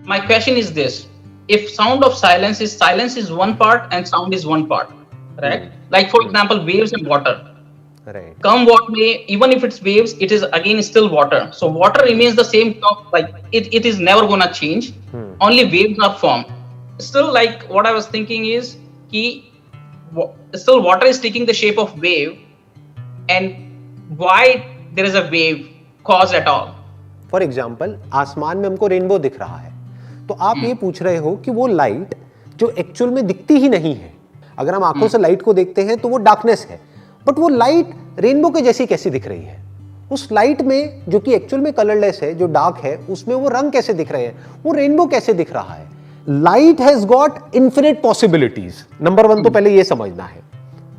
my question is this: if silence is one part and sound is one part, correct? Like for example, waves and water. Right. Come what may, even if it's waves, it is again still water. So water remains the same, like it is never gonna change. Only waves are formed. Still, like what I was thinking is, still water is taking the shape of wave, and why there is a wave cause at all. For example, आसमान में हमको rainbow दिख रहा है, तो आप ये पूछ रहे हो कि वो लाइट जो एक्चुअल में दिखती ही नहीं है, अगर हम आंखों से लाइट को देखते हैं तो वो डार्कनेस है, बट वो लाइट रेनबो के जैसी कैसी दिख रही है? उस लाइट में जो कि एक्चुअल में कलरलेस है, जो डार्क है, उसमें वो रंग कैसे दिख रहे हैं? वो रेनबो कैसे दिख रहा है? Light has got infinite possibilities, number one तो पहले ये समझना है.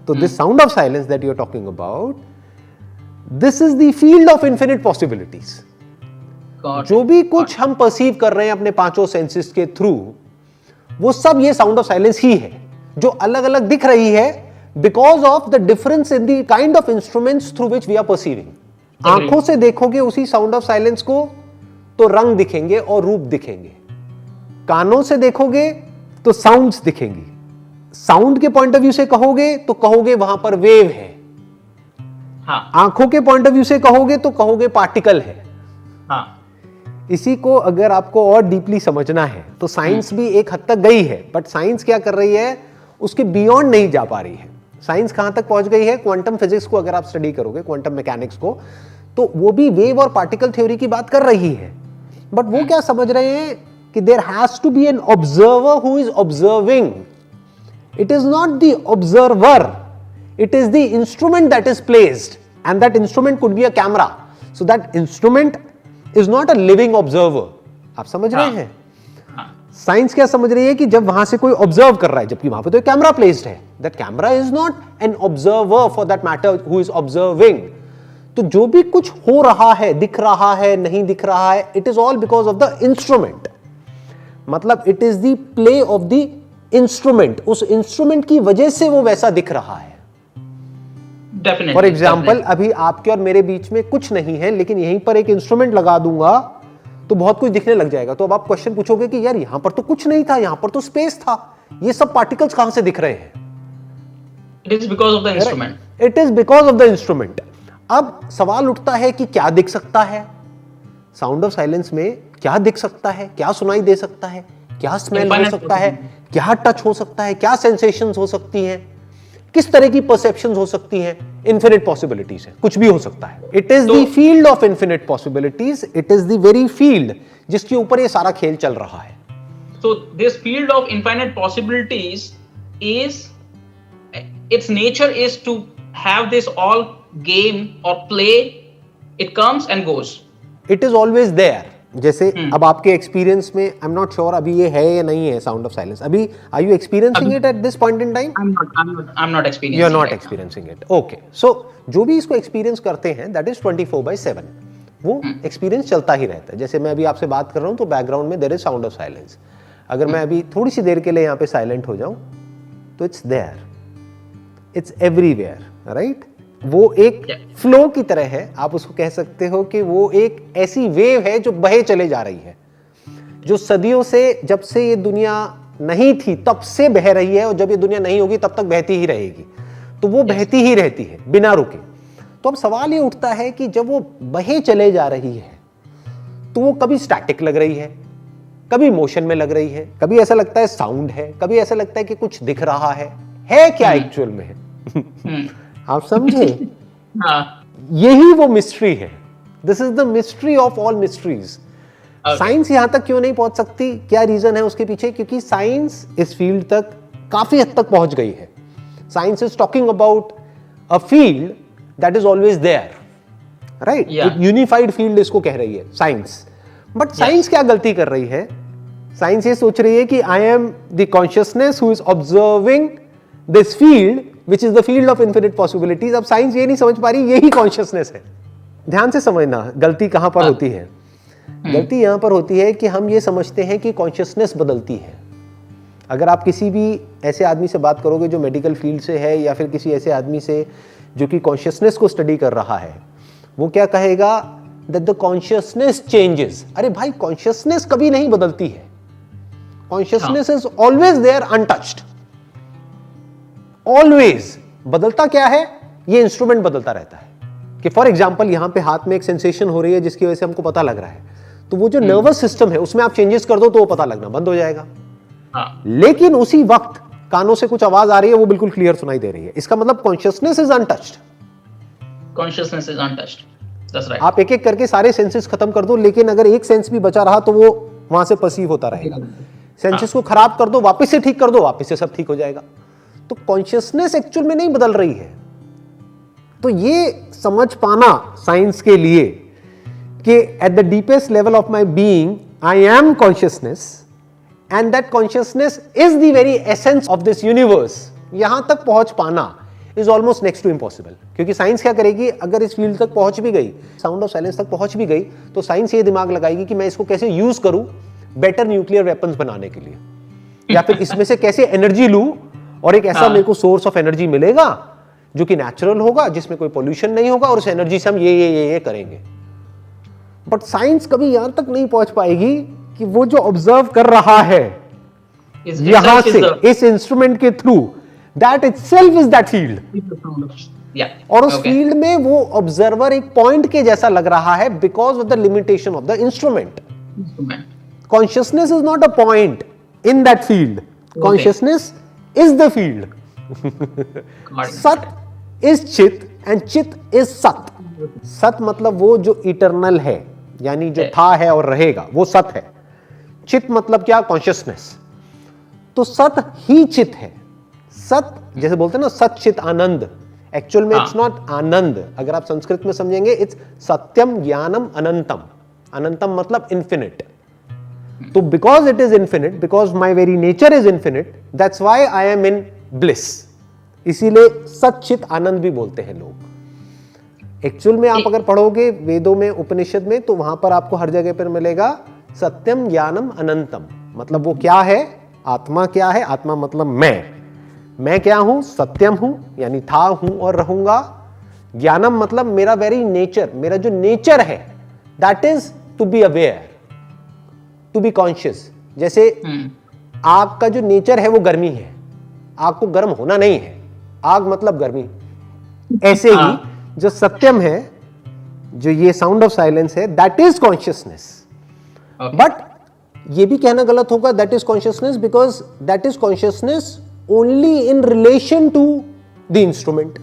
तो this sound of silence that you are talking about, this is the field of infinite possibilities. जो भी कुछ हम परसीव कर रहे हैं अपने पांचों सेंसेस के थ्रू, वो सब ये साउंड ऑफ साइलेंस ही है, जो अलग अलग दिख रही है because of the difference in the kind of instruments through which we are perceiving. आंखों से देखोगे उसी साउंड ऑफ साइलेंस को तो रंग दिखेंगे और रूप दिखेंगे. कानों से देखोगे तो साउंड्स दिखेंगी. साउंड के पॉइंट ऑफ व्यू से कहोगे तो कहोगे वहां पर वेव है. हाँ. आंखों के पॉइंट ऑफ व्यू से कहोगे तो कहोगे पार्टिकल है. हाँ. इसी को अगर आपको और डीपली समझना है तो साइंस भी एक हद तक गई है, बट साइंस क्या कर रही है, उसके बियॉन्ड नहीं जा पा रही है. साइंस कहां तक पहुंच गई है? क्वांटम फिजिक्स को अगर आप स्टडी करोगे, क्वांटम मैकेनिक्स को, तो वो भी वेव और पार्टिकल थ्योरी की बात कर रही है. बट वो क्या समझ रहे हैं कि there has to be an observer who is observing. It is not the observer, it is the instrument that is placed, and that instrument could be a camera. So that instrument is not a living observer. आप समझ रहे हैं? Science क्या समझ रही है कि जब वहां से कोई ऑब्जर्व कर रहा है, जबकि वहां पे तो एक कैमरा प्लेस्ड है, that camera is not an observer for that matter who is observing. तो जो भी कुछ हो रहा है, दिख रहा है, नहीं दिख रहा है, it is all because of the instrument. मतलब it is the play of the instrument. उस इंस्ट्रूमेंट की वजह से वो वैसा दिख रहा है. फॉर एग्जाम्पल, अभी आपके और मेरे बीच में कुछ नहीं है, लेकिन यहीं पर एक इंस्ट्रूमेंट लगा दूंगा तो बहुत कुछ दिखने लग जाएगा. तो अब आप क्वेश्चन पूछोगे कि यार यहां पर तो कुछ नहीं था, यहां पर तो स्पेस था, ये सब पार्टिकल्स कहां से दिख रहे हैं? It is because of the instrument. It is because of the instrument. अब सवाल उठता है कि क्या दिख सकता है साउंड ऑफ साइलेंस में? क्या दिख सकता है? क्या सुनाई दे सकता है? क्या स्मेल हो सकता है? क्या टच हो सकता है? क्या सेंसेशंस हो सकती हैं? किस तरह की परसेप्शंस हो सकती हैं? इन्फिनिट पॉसिबिलिटीज है, कुछ भी हो सकता है. It is the field of infinite possibilities. It is the very field जिसके ऊपर ये सारा खेल चल रहा है. So this field of infinite possibilities is, its nature is to have this all game or play. It comes and goes. It is always there. जैसे अब आपके एक्सपीरियंस में, आई एम नॉट श्योर अभी ये है या नहीं है साउंड ऑफ साइलेंस. अभी are you experiencing it at this point in time? I'm not experiencing. You are not experiencing it. Okay. So जो भी इसको एक्सपीरियंस करते हैं, दैट इज 24/7. वो एक्सपीरियंस चलता ही रहता है. जैसे मैं अभी आपसे बात कर रहा हूं तो बैकग्राउंड में there is sound of silence. अगर मैं अभी थोड़ी सी देर के लिए यहां पे साइलेंट हो जाऊं तो it's there, it's everywhere, right? वो एक फ्लो की तरह है. आप उसको कह सकते हो कि वो एक ऐसी वेव है जो बहे चले जा रही है, जो सदियों से, जब से ये दुनिया नहीं थी तब से बह रही है, और जब ये दुनिया नहीं होगी तब तक बहती ही रहेगी. तो वो बहती ही रहती है बिना रुके. तो अब सवाल ये उठता है कि जब वो बहे चले जा रही है तो वो कभी स्टैटिक लग रही है, कभी मोशन में लग रही है, कभी ऐसा लगता है साउंड है, कभी ऐसा लगता है कि कुछ दिख रहा है क्या एक्चुअल में है? आप समझे? यही वो मिस्ट्री है. This is the mystery of all mysteries. Science यहां तक क्यों नहीं पहुंच सकती? क्या रीजन है उसके पीछे? क्योंकि साइंस इस फील्ड तक काफी हद तक पहुंच गई है. Science is talking about a field that is always there, right? एक यूनिफाइड फील्ड इसको कह रही है साइंस. बट साइंस क्या गलती कर रही है? साइंस ये सोच रही है कि I am the consciousness who is observing this field which is the field of infinite possibilities. अब साइंस ये नहीं समझ पा रही यही कॉन्शियसनेस है. ध्यान से समझना गलती कहां पर होती है. गलती यहां पर होती है कि हम ये समझते हैं कि कॉन्शियसनेस बदलती है. अगर आप किसी भी ऐसे आदमी से बात करोगे जो मेडिकल फील्ड से है, या फिर किसी ऐसे आदमी से जो कि कॉन्शियसनेस को स्टडी कर रहा है, वो क्या कहेगा? That the consciousness changes. अरे भाई, कॉन्शियसनेस कभी नहीं बदलती है. Consciousness is always there untouched, always. बदलता क्या है, ये इंस्ट्रूमेंट बदलता रहता है। कि फॉर एग्जाम्पल यहां पे हाथ में एक सेंसेशन हो रही है जिसकी वजह से हमको पता लग रहा है, तो वो जो नर्वस सिस्टम है उसमें आप चेंजेस कर दो तो वो पता लगना बंद हो जाएगा। लेकिन उसी वक्त कानों से कुछ आवाज आ रही है, वो बिल्कुल क्लियर सुनाई दे रही है। इसका मतलब consciousness is untouched. Consciousness is untouched, that's right. आप एक एक करके सारे सेंसेस खत्म कर दो, लेकिन अगर एक सेंस भी बचा रहा तो वो वहां से परसीव होता रहेगा। सेंसेस को खराब कर दो, वापस से ठीक कर दो, वापस से सब ठीक हो जाएगा। तो कॉन्शियसनेस एक्चुअल में नहीं बदल रही है। तो ये समझ पाना साइंस के लिए कि at the deepest level of my being I am consciousness and that consciousness is the very essence of this universe, यहां तक पहुंच पाना is almost next to impossible. क्योंकि साइंस क्या करेगी, अगर इस फील्ड तक पहुंच भी गई, साउंड ऑफ साइलेंस तक पहुंच भी गई, तो साइंस ये दिमाग लगाएगी कि मैं इसको कैसे यूज करूं बेटर न्यूक्लियर वेपन्स बनाने के लिए, या फिर इसमें से कैसे एनर्जी लूं और एक ऐसा मेरे को सोर्स ऑफ एनर्जी मिलेगा जो कि नेचुरल होगा, जिसमें कोई पोल्यूशन नहीं होगा, और उस एनर्जी से हम ये करेंगे। बट साइंस कभी यहां तक नहीं पहुंच पाएगी कि वो जो ऑब्जर्व कर रहा है यहां से इस इंस्ट्रूमेंट के through, that itself is that field. और उस फील्ड में वो ऑब्जर्वर एक पॉइंट के जैसा लग रहा है because of the limitation of the instrument. Consciousness is not a point in that field, consciousness is the field. सत इज चित एंड चित इज सत। सत मतलब वो जो इटरनल है, यानी जो था है और रहेगा, वो सत है। चित मतलब क्या, कॉन्शियसनेस। तो सत ही चित है। सत जैसे बोलते हैं ना, सत चित आनंद, एक्चुअल में इट्स नॉट आनंद। अगर आप संस्कृत में समझेंगे, इट्स सत्यम ज्ञानम अनंतम। अनंतम मतलब इंफिनिट। तो because it is infinite, because my very nature is infinite, that's why I am in bliss. इसीलिए सच्चित आनंद भी बोलते हैं लोग। एक्चुअल में आप अगर पढ़ोगे वेदों में, उपनिषद में, तो वहां पर आपको हर जगह पर मिलेगा सत्यम ज्ञानम अनंतम। मतलब वो क्या है, आत्मा क्या है। आत्मा मतलब मैं क्या हूं, सत्यम हूं, यानी था, हूं और रहूंगा। ज्ञानम मतलब मेरा वेरी नेचर, मेरा जो नेचर है, that is to be aware, to be conscious. जैसे आग का जो नेचर है वो गर्मी है, आग को गर्म होना नहीं है, आग मतलब गर्मी। ऐसे ही जो सत्यम है, जो ये साउंड ऑफ साइलेंस है, दैट इज कॉन्शियसनेस। बट ये भी कहना गलत होगा that is consciousness, because that is consciousness only in relation to the instrument.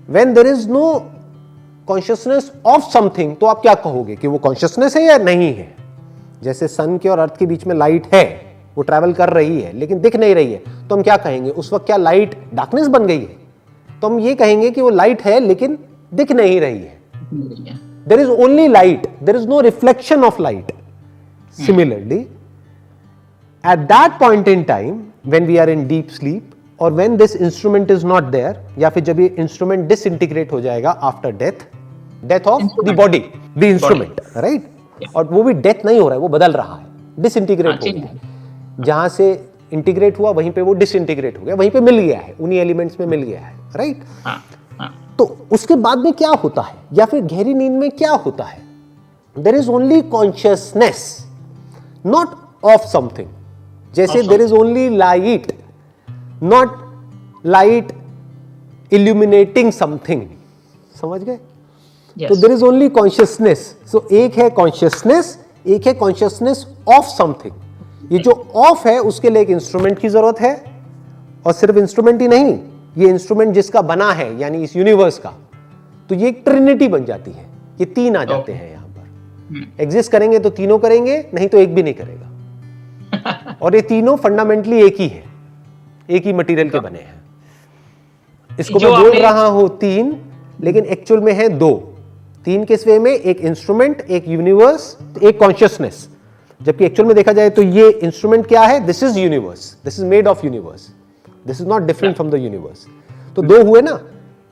When there is no consciousness of something, तो आप क्या कहोगे कि वो कॉन्शियसनेस है या नहीं है। जैसे सन के और अर्थ के बीच में लाइट है, वो ट्रैवल कर रही है लेकिन दिख नहीं रही है, तो हम क्या कहेंगे उस वक्त, क्या लाइट डार्कनेस बन गई है? तो हम ये कहेंगे कि वो लाइट है लेकिन दिख नहीं रही है। There is only light, there is no reflection of light. Similarly at that point in time when we are in deep sleep, और when this instrument is not there, या फिर जब ये इंस्ट्रूमेंट डिसइंटीग्रेट हो जाएगा after death of the body, the instrument, right. और वो भी डेथ नहीं हो रहा है, वो बदल रहा है, डिसइंटीग्रेट हो गया है। जहां से इंटीग्रेट हुआ वहीं पे वो डिसइंटीग्रेट हो गया, वहीं पे मिल गया है, उन्हीं एलिमेंट्स में मिल गया है, राइट। तो उसके बाद में क्या होता है, या फिर गहरी नींद में क्या होता है? There is only consciousness, not of something. जैसे there is only light, not light illuminating something. समझ गए? तो there is only consciousness. So एक है कॉन्शियसनेस, एक है कॉन्शियसनेस ऑफ समथिंग। ये जो ऑफ है उसके लिए एक इंस्ट्रूमेंट की जरूरत है, और सिर्फ इंस्ट्रूमेंट ही नहीं, ये इंस्ट्रूमेंट जिसका बना है यानी इस यूनिवर्स का, तो ये एक ट्रिनिटी बन जाती है। ये तीन आ जाते हैं यहां पर। एग्जिस्ट करेंगे तो तीनों करेंगे, नहीं तो एक भी नहीं करेगा। और ये तीनों फंडामेंटली एक ही है, एक ही मटेरियल के बने हैं। इसको मैं बोल रहा हूं तीन, लेकिन एक्चुअल में है दो। तीन किस वे में? एक इंस्ट्रूमेंट, एक यूनिवर्स, एक कॉन्शियसनेस। जबकि एक्चुअल में देखा जाए तो ये इंस्ट्रूमेंट क्या है? This is universe, this is made of universe, this is not different from the universe. तो दो हुए ना,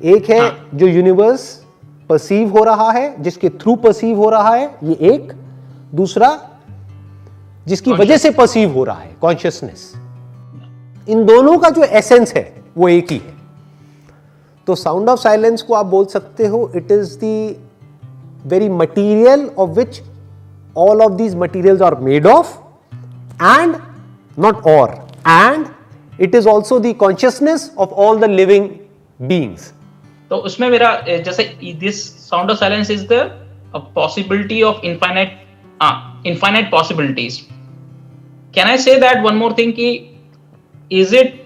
एक है जो यूनिवर्स परसीव हो रहा है, जिसके थ्रू परसीव हो रहा है, ये एक। दूसरा जिसकी वजह से परसीव हो रहा है, कॉन्शियसनेस। इन दोनों का जो एसेंस है वो एक ही है। तो साउंड ऑफ साइलेंस को आप बोल सकते हो, it is the very material of which all of these materials are made of, and not or, and it is also the consciousness of all the living beings. तो उसमें मेरा जैसे this sound of silence is the possibility of infinite possibilities. Can I say that one more thing कि is it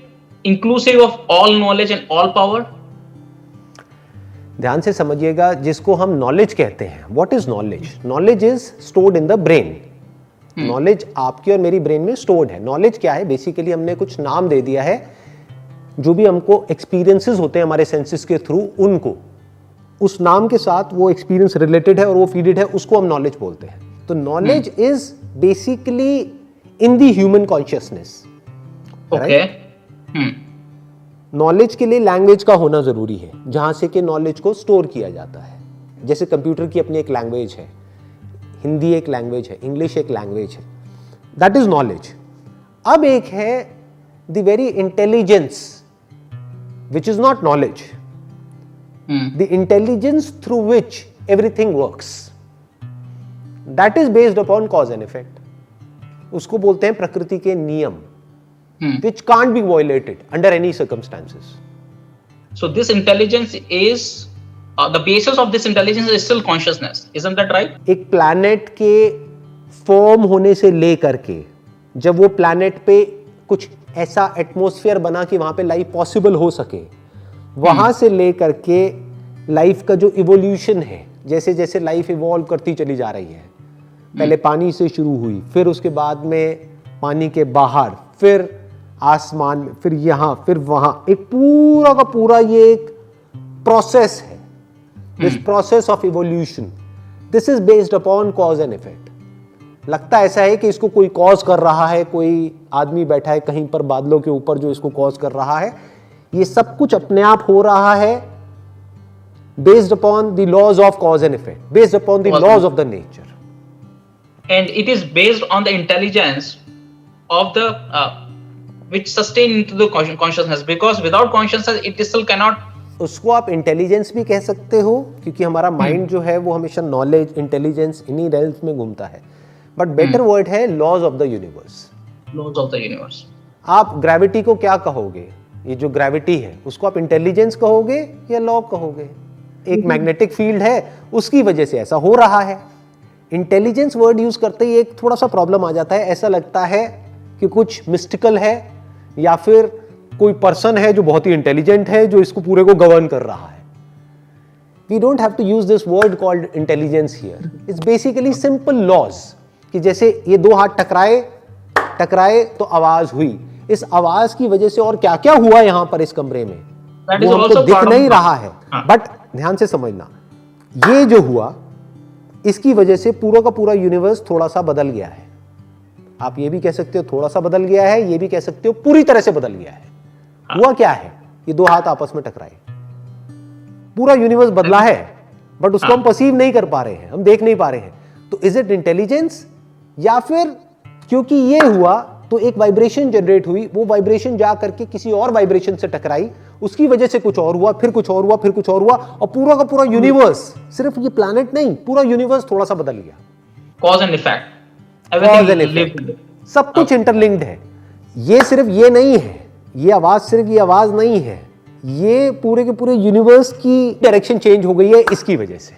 inclusive of all knowledge and all power? ध्यान से समझिएगा, जिसको हम नॉलेज कहते हैं, what is knowledge? Knowledge is stored in the brain. Knowledge आपकी और मेरी ब्रेन में स्टोर्ड है. नॉलेज क्या है? बेसिकली हमने कुछ नाम दे दिया है, जो भी हमको एक्सपीरियंसेस होते हैं हमारे सेंसेस के थ्रू, उनको उस नाम के साथ वो एक्सपीरियंस रिलेटेड है और वो फीडेड है, उसको हम नॉलेज बोलते हैं. तो knowledge is basically in the human consciousness. Okay. Knowledge के लिए लैंग्वेज का होना जरूरी है, जहां से कि नॉलेज को स्टोर किया जाता है. जैसे कंप्यूटर की अपनी एक लैंग्वेज है, हिंदी एक लैंग्वेज है, इंग्लिश एक लैंग्वेज है, दैट इज नॉलेज. अब एक है the very intelligence which is not knowledge, the intelligence through which everything works, that is based upon cos and effect. उसको बोलते हैं प्रकृति के नियम, which can't be violated under any circumstances. So this intelligence is the basis of this intelligence is still consciousness, isn't that right? एक planet के form होने से लेकर के जब वो प्लैनेट पे कुछ ऐसा एटमॉस्फेयर बना कि वहां पे लाइफ पॉसिबल हो सके, वहां से लेकर के लाइफ का जो इवोल्यूशन है, जैसे जैसे लाइफ इवॉल्व करती चली जा रही है, पहले पानी से शुरू हुई, फिर उसके बाद में पानी के बाहर, फिर आसमान में, फिर यहां, फिर वहां, एक पूरा का पूरा ये एक प्रोसेस है. This process of evolution, this is based upon cos and effect. लगता ऐसा है कि इसको कोई कॉज कर रहा है, कोई आदमी बैठा है कहीं पर बादलों के ऊपर जो इसको कॉज कर रहा है. ये सब कुछ अपने आप हो रहा है based upon the laws of cause and effect, based upon the laws of the nature. And it is based on the intelligence of the which sustain into the consciousness, because without consciousness it still cannot. उसको आप intelligence भी कह सकते हो, क्योंकि हमारा mind जो है वो हमेशा नॉलेज, इंटेलिजेंस, इन्हीं रेल्स में घूमता है. बट बेटर वर्ड है laws of the universe. Laws of the universe. आप ग्रेविटी को क्या कहोगे? ये जो ग्रेविटी है उसको आप इंटेलिजेंस कहोगे या लॉ कहोगे? एक मैग्नेटिक फील्ड है, उसकी वजह से ऐसा हो रहा है. इंटेलिजेंस वर्ड यूज करते ही एक थोड़ा सा प्रॉब्लम आ जाता है. ऐसा लगता है कि कुछ मिस्टिकल है या फिर कोई पर्सन है जो बहुत ही इंटेलिजेंट है, जो इसको पूरे को गवर्न कर रहा है. We don't have to use this word called intelligence here. It's basically simple laws, कि जैसे ये दो हाथ टकराए तो आवाज हुई. इस आवाज की वजह से और क्या क्या हुआ यहां पर इस कमरे में वो हमको दिख नहीं रहा है. बट ध्यान से समझना, ये जो हुआ इसकी वजह से पूरा का पूरा यूनिवर्स थोड़ा सा बदल गया है. आप ये भी कह सकते हो थोड़ा सा बदल गया है, ये भी कह सकते हो पूरी तरह से बदल गया है. हुआ क्या है? ये दो हाथ आपस में टकराए, पूरा यूनिवर्स बदला है, बट उसको हम परसीव नहीं कर पा रहे हैं, हम देख नहीं पा रहे हैं. तो इज इट इंटेलिजेंस, या फिर क्योंकि ये हुआ तो एक वाइब्रेशन जनरेट हुई, वो वाइब्रेशन जा करके किसी और वाइब्रेशन से टकराई, उसकी वजह से कुछ और हुआ, फिर कुछ और हुआ, फिर कुछ और हुआ, और पूरा का पूरा यूनिवर्स, सिर्फ ये प्लैनेट नहीं, पूरा यूनिवर्स थोड़ा सा बदल गया. Cause and effect. Cause and effect. सब कुछ इंटरलिंक्ड है. ये सिर्फ ये नहीं है, ये आवाज सिर्फ ये आवाज नहीं है, ये पूरे के पूरे यूनिवर्स की डायरेक्शन चेंज हो गई है इसकी वजह से.